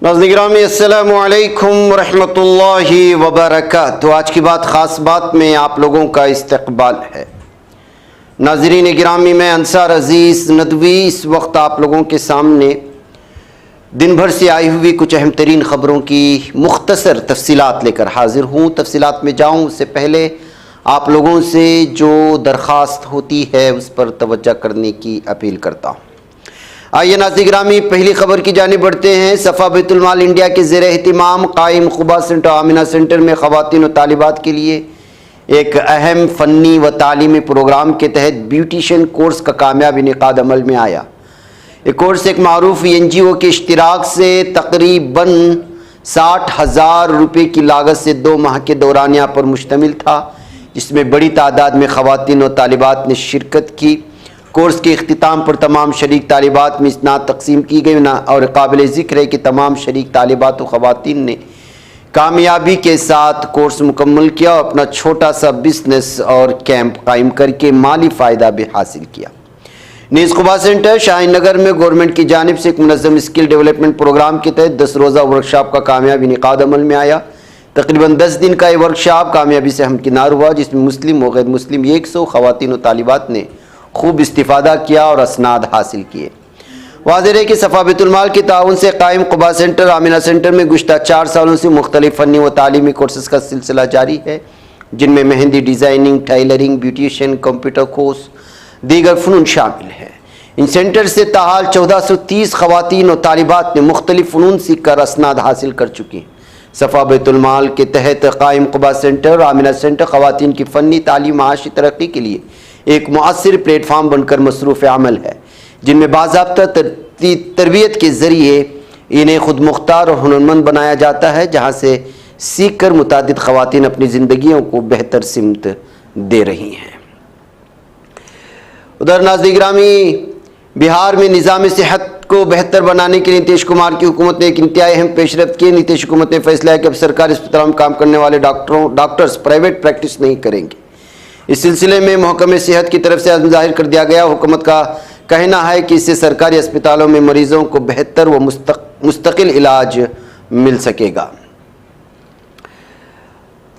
ناظرین گرامی السلام علیکم ورحمۃ اللہ وبرکاتہ۔ آج کی بات خاص بات میں آپ لوگوں کا استقبال ہے۔ ناظرین گرامی، میں انصار عزیز ندوی اس وقت آپ لوگوں کے سامنے دن بھر سے آئی ہوئی کچھ اہم ترین خبروں کی مختصر تفصیلات لے کر حاضر ہوں۔ تفصیلات میں جاؤں اس سے پہلے آپ لوگوں سے جو درخواست ہوتی ہے اس پر توجہ کرنے کی اپیل کرتا ہوں۔ آئیے ناظرین گرامی، پہلی خبر کی جانب بڑھتے ہیں۔ صفا بیت المال انڈیا کے زیر اہتمام قائم قبا سینٹر آمنہ سینٹر میں خواتین و طالبات کے لیے ایک اہم فنی و تعلیمی پروگرام کے تحت بیوٹیشین کورس کا کامیاب انعقاد عمل میں آیا۔ یہ کورس ایک معروف NGO کے اشتراک سے تقریباً 60,000 روپے کی لاگت سے 2 ماہ کے دورانیہ پر مشتمل تھا، جس میں بڑی تعداد میں خواتین و طالبات نے شرکت کی۔ کورس کے اختتام پر تمام شریک طالبات میں اسناد تقسیم کی گئی اور قابل ذکر ہے کہ تمام شریک طالبات و خواتین نے کامیابی کے ساتھ کورس مکمل کیا اور اپنا چھوٹا سا بزنس اور کیمپ قائم کر کے مالی فائدہ بھی حاصل کیا۔ نیز قبا سینٹر شاہین نگر میں گورنمنٹ کی جانب سے ایک منظم اسکل ڈیولپمنٹ پروگرام کے تحت 10 روزہ ورکشاپ کا کامیاب انعقاد عمل میں آیا۔ تقریباً 10 دن کا یہ ورکشاپ کامیابی سے ہمکنار ہوا، جس میں مسلم و غیر مسلم 100 خواتین و طالبات نے خوب استفادہ کیا اور اسناد حاصل کیے۔ واضح ہے کہ صفا بیت المال کے تعاون سے قائم قبا سینٹر آمنہ سینٹر میں گزشتہ 4 سالوں سے مختلف فنی و تعلیمی کورسز کا سلسلہ جاری ہے، جن میں مہندی designing, tailoring, beautician, computer course, دیگر فنون شامل ہیں۔ ان سینٹر سے تاحال 1430 خواتین و طالبات نے مختلف فنون سیکھ کر اسناد حاصل کر چکی ہیں۔ صفا بیت المال کے تحت قائم قبا سینٹر آمنہ سینٹر خواتین کی فنی تعلیم معاشی ترقی کے لیے ایک مؤثر پلیٹ فارم بن کر مصروف عمل ہے، جن میں باضابطہ تربیت کے ذریعے انہیں خود مختار اور ہنرمند بنایا جاتا ہے، جہاں سے سیکھ کر متعدد خواتین اپنی زندگیوں کو بہتر سمت دے رہی ہیں۔ ادھر ناظرین گرامی، بہار میں نظام صحت کو بہتر بنانے کے لیے نتیش کمار کی حکومت نے ایک انتہائی اہم پیش رفت کی۔ نتیش حکومت نے فیصلہ ہے کہ اب سرکاری اسپتالوں میں کام کرنے والے ڈاکٹرز پرائیویٹ پریکٹس نہیں کریں گے۔ اس سلسلے میں محکمہ صحت کی طرف سے عزم ظاہر کر دیا گیا۔ حکومت کا کہنا ہے کہ اس سے سرکاری اسپتالوں میں مریضوں کو بہتر و مستقل علاج مل سکے گا۔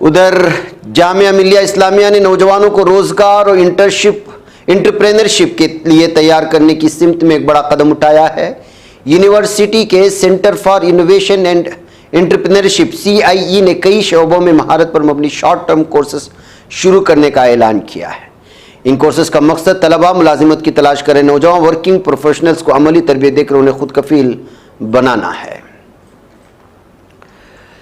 ادھر جامعہ ملیہ اسلامیہ نے نوجوانوں کو روزگار اور انٹرپرینرشپ کے لیے تیار کرنے کی سمت میں ایک بڑا قدم اٹھایا ہے۔ یونیورسٹی کے centre for innovation and entrepreneurship CIE نے کئی شعبوں میں مہارت پر مبنی شارٹ ٹرم کورسز شروع کرنے کا اعلان کیا ہے۔ ان کورسز کا مقصد طلباء ملازمت کی تلاش کرے نوجوان ورکنگ پروفیشنلز کو عملی تربیت دے کر انہیں خود کفیل بنانا ہے۔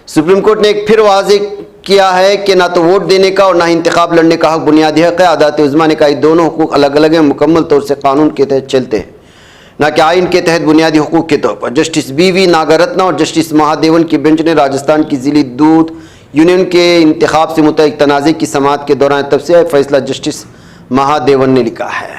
سپریم کورٹ نے ایک پھر واضح کیا ہے کہ نہ تو ووٹ دینے کا اور نہ انتخاب لڑنے کا حق بنیادی حق ہے۔ عدالت عظمیٰ نے کہا کہ دونوں حقوق الگ الگ ہیں، مکمل طور سے قانون کے تحت چلتے ہیں، نہ کہ آئین کے تحت بنیادی حقوق کے طور پر۔ جسٹس BV ناگرتنا اور جسٹس مہادیون کی بینچ نے راجستھان کی ضلعی دودھ یونین کے انتخاب سے متعلق تنازع کی سماعت کے دوران تبصرہ فیصلہ جسٹس مہادیون نے لکھا ہے۔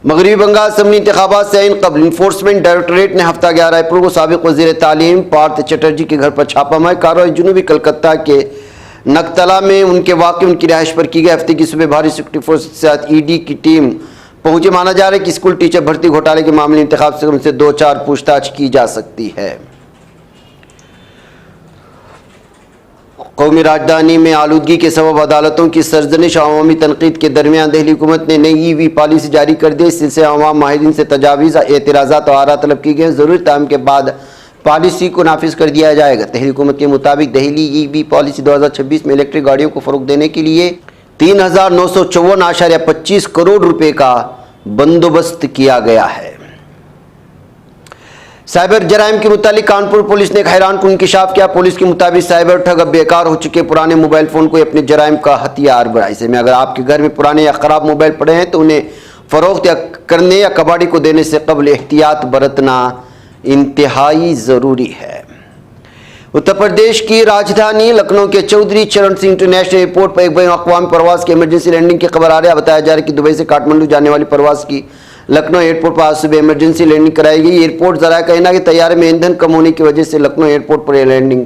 مغربی بنگال اسمبلی انتخابات سے عین قبل انفورسمنٹ ڈائریکٹوریٹ نے ہفتہ 11 اپریل کو سابق وزیر تعلیم پارتھ چٹرجی کے گھر پر چھاپہ ماری کارروائی جنوبی کلکتہ کے نکتلا میں ان کے واقع ان کی رہائش پر کی گئی۔ ہفتے کی صبح بھاری سیکورٹی فورس کے ساتھ ED کی ٹیم پہنچے۔ مانا جا رہا ہے کہ اسکول ٹیچر بھرتی گھوٹالے کے معاملے انتخاب سے ان سے 2-4 پوچھ تاچھ کی جا سکتی ہے۔ قومی راجدھانی میں آلودگی کے سبب عدالتوں کی سرزنش اور عوامی تنقید کے درمیان دہلی حکومت نے نئی EV پالیسی جاری کر دی۔ اس سلسلے عوام ماہرین سے تجاویز، اعتراضات اور آراء طلب کی گئی۔ ضروری ٹائم کے بعد پالیسی کو نافذ کر دیا جائے گا۔ دہلی حکومت کے مطابق دہلی EV پالیسی 2026 میں الیکٹرک گاڑیوں کو فروغ دینے کے لیے 3,954.25 کروڑ روپے کا بندوبست کیا گیا ہے۔ سائبر جرائم کے متعلق کانپور پولیس نے ایک حیران کن انکشاف کیا۔ پولیس کے مطابق سائبر ٹھگ اب بیکار ہو چکے پرانے موبائل فون کو اپنے جرائم کا ہتھیار بنائے۔ اسے میں اگر آپ کے گھر میں پرانے یا خراب موبائل پڑے ہیں تو انہیں فروخت کرنے یا کباڑی کو دینے سے قبل احتیاط برتنا انتہائی ضروری ہے۔ اتر پردیش کی راجدھانی لکھنؤ کے چودھری چرن سنگھ انٹرنیشنل ایئرپورٹ پر ایک بین الاقوامی پرواز کی ایمرجنسی لینڈنگ کی خبر آ رہی ہے۔ بتایا جا رہا ہے کہ دبئی سے کاٹمنڈو جانے والی پرواز کی لکھنؤ ایئرپورٹ پر آج صبح ایمرجنسی لینڈنگ کرائی گئی۔ ایئرپورٹ ذرائع کہنا کہ طیارے میں ایندھن کم ہونے کی وجہ سے لکھنؤ ایئرپورٹ پر یہ لینڈنگ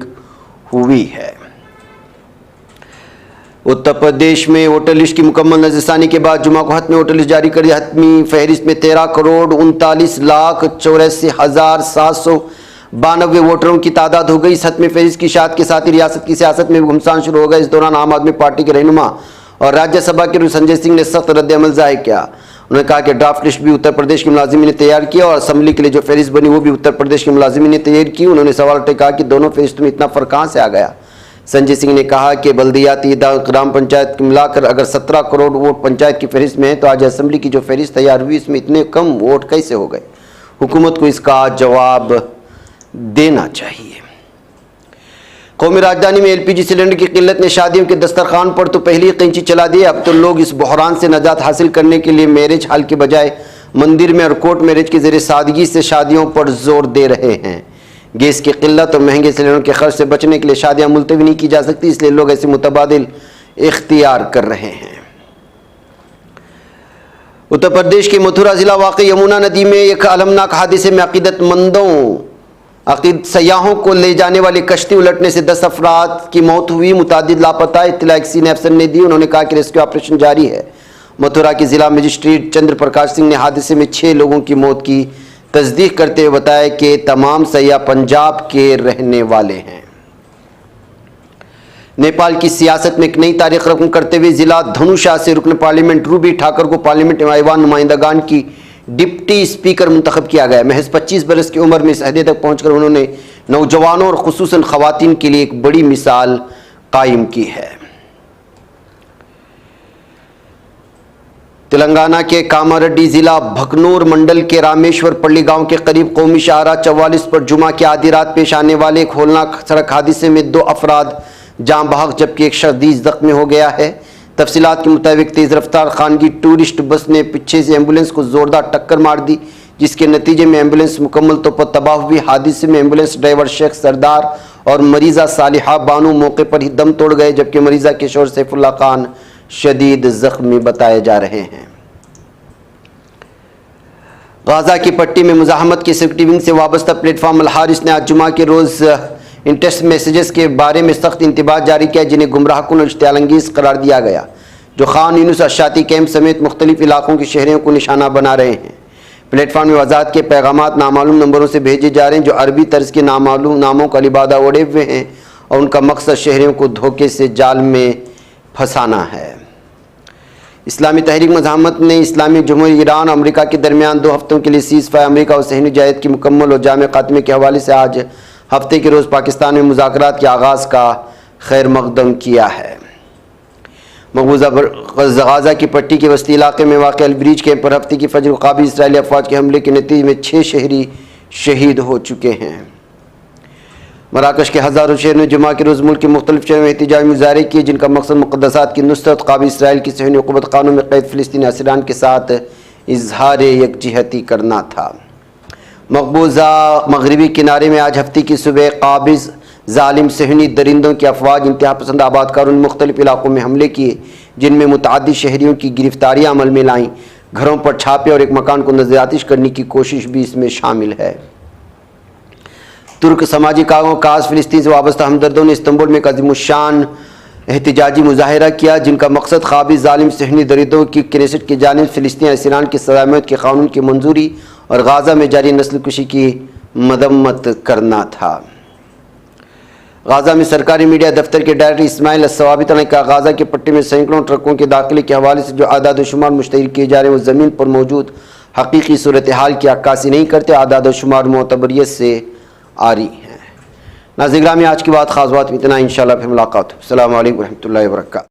ہوئی ہے۔ اتر پردیش میں ووٹر لسٹ کی مکمل نظرثانی کے بعد جمعہ کو حتمی ووٹر لسٹ جاری کر دی۔ حتمی فہرست میں 13,39,84,792 ووٹروں کی تعداد ہو گئی۔ اس حتمی فہرست کی اشاعت کے ساتھ ہی ریاست کی سیاست میں بھی گھمسان شروع ہو گیا۔ اس دوران عام آدمی پارٹی کے رہنما اور راجیہ سبھا کے رکن سنجے سنگھ نے سخت رد عمل ظاہر کیا۔ انہوں نے کہا کہ ڈرافٹ لسٹ بھی اتر پردیش کے ملازمین نے تیار کیا اور اسمبلی کے لیے جو فہرست بنی وہ بھی اتر پردیش کے ملازمین نے تیار کی۔ انہوں نے سوال اٹھا کہا کہ دونوں فہرستوں میں اتنا فرق کہاں سے آ گیا۔ سنجے سنگھ نے کہا کہ بلدیاتی گرام پنچایت ملا کر اگر 17 کروڑ ووٹ پنچایت کی فہرست میں ہے تو آج اسمبلی کی جو فہرست تیار ہوئی اس میں اتنے کم ووٹ کیسے ہو گئے؟ حکومت کو اس کا جواب دینا چاہیے۔ قومی راجدھانی میں LPG سلنڈر کی قلت نے شادیوں کے دسترخوان پر تو پہلی قینچی چلا دی۔ اب تو لوگ اس بحران سے نجات حاصل کرنے کے لیے میرج ہال کے بجائے مندر میں اور کورٹ میرج کے ذریعے سادگی سے شادیوں پر زور دے رہے ہیں۔ گیس کی قلت اور مہنگے سلنڈر کے خرچ سے بچنے کے لیے شادیاں ملتوی نہیں کی جا سکتی، اس لیے لوگ ایسے متبادل اختیار کر رہے ہیں۔ اتر پردیش کے متھرا ضلع واقع یمنا ندی میں ایک المناک حادثے میں عقیدت سیاحوں کو لے جانے والی کشتی الٹنے سے 10 افراد کی موت ہوئی، متعدد لاپتہ۔ اطلاع ایک سینئر افسر نے دی۔ انہوں نے کہا کہ ریسکیو آپریشن جاری ہے۔ متھرا کے ضلع مجسٹریٹ چندر پرکاش سنگھ نے حادثے میں 6 لوگوں کی موت کی تصدیق کرتے ہوئے بتایا کہ تمام سیاح پنجاب کے رہنے والے ہیں۔ نیپال کی سیاست میں ایک نئی تاریخ رقم کرتے ہوئے ضلع دھنوشا سے رکن پارلیمنٹ روبی ٹھاکر کو پارلیمنٹ ایوان نمائندگان کی ڈپٹی اسپیکر منتخب کیا گیا۔ محض 25 برس کی عمر میں اس عہدے تک پہنچ کر انہوں نے نوجوانوں اور خصوصاً خواتین کے لیے ایک بڑی مثال قائم کی ہے۔ تلنگانہ کے کاماریڈی ضلع بھکنور منڈل کے رامیشور پلی گاؤں کے قریب قومی شاہراہ 44 پر جمعہ کی آدھی رات پیش آنے والے ایک ہولناک سڑک حادثے میں 2 افراد جاں بحق جبکہ ایک شدید زخمی ہو گیا ہے۔ تفصیلات کے مطابق تیز رفتار خانگی ٹورسٹ بس نے پیچھے سے ایمبولینس کو زوردار ٹکر مار دی، جس کے نتیجے میں ایمبولینس مکمل طور پر تباہ ہوئی۔ حادثے میں ایمبولینس ڈرائیور شیخ سردار اور مریضہ صالحہ بانو موقع پر ہی دم توڑ گئے، جبکہ مریضہ کے شوہر سیف اللہ خان شدید زخمی بتائے جا رہے ہیں۔ غازہ کی پٹی میں مزاحمت کی سیکورٹی ونگ سے وابستہ پلیٹ فارم الحارث نے آج جمعہ کے روز انٹیکسٹ میسیجز کے بارے میں سخت انتباہ جاری کیا جنہیں گمراہ کن اور اشتعال انگیز قرار دیا گیا، جو خان یونس اشاتی کیمپ سمیت مختلف علاقوں کے شہریوں کو نشانہ بنا رہے ہیں۔ پلیٹ فارم میں وضاحت کے پیغامات نامعلوم نمبروں سے بھیجے جا رہے ہیں جو عربی طرز کے نامعلوم ناموں کا لبادہ اوڑھے ہوئے ہیں اور ان کا مقصد شہریوں کو دھوکے سے جال میں پھنسانا ہے۔ اسلامی تحریک مزاحمت نے اسلامی جمہوریہ ایران اور امریکہ کے درمیان 2 ہفتوں کے لیے سیز فائر امریکہ اور صہیونی جہاد کی مکمل اور جامع خاتمے کے حوالے سے آج ہفتے کے روز پاکستان میں مذاکرات کے آغاز کا خیر مقدم کیا ہے۔ مقبوضہ غازہ کی پٹی کے وسطی علاقے میں واقع البریج کیمپ پر ہفتے کی فجر قابل اسرائیلی افواج کے حملے کے نتیجے میں 6 شہری شہید ہو چکے ہیں۔ مراکش کے ہزاروں شہروں نے جمعہ کے روز ملک کے مختلف شہروں میں احتجاجی مظاہرے کیے جن کا مقصد مقدسات کی نصرت، قابل اسرائیل کی صہیونی حکومت قانون میں قید فلسطینی اسیران کے ساتھ اظہار یکجہتی کرنا تھا۔ مقبوضہ مغربی کنارے میں آج ہفتے کی صبح قابض ظالم صہیونی درندوں کی افواج انتہا پسند آباد کاروں نے مختلف علاقوں میں حملے کیے جن میں متعدد شہریوں کی گرفتاریاں عمل میں لائیں، گھروں پر چھاپے اور ایک مکان کو نظر آتش کرنے کی کوشش بھی اس میں شامل ہے۔ ترک سماجی کاز فلسطین سے وابستہ ہمدردوں نے استنبول میں ایک عظیم الشان احتجاجی مظاہرہ کیا جن کا مقصد قابض ظالم صہیونی درندوں کی کنیسٹ کی جانب فلسطینی اسیران کی سزائے موت کے قانون کی منظوری اور غازہ میں جاری نسل کشی کی مذمت کرنا تھا۔ غازہ میں سرکاری میڈیا دفتر کے ڈائریکٹر اسماعیل الثوابت نے کہا غازہ کے پٹی میں سینکڑوں ٹرکوں کے داخلے کے حوالے سے جو اعداد و شمار مشتہر کیے جا رہے ہیں وہ زمین پر موجود حقیقی صورتحال کی عکاسی نہیں کرتے، اعداد و شمار معتبریت سے آری ہیں۔ ناظرین گرامی، آج کی بات خاص بات میں اتنا، انشاءاللہ پھر ملاقات ہو۔ السلام علیکم ورحمۃ اللہ وبرکاتہ۔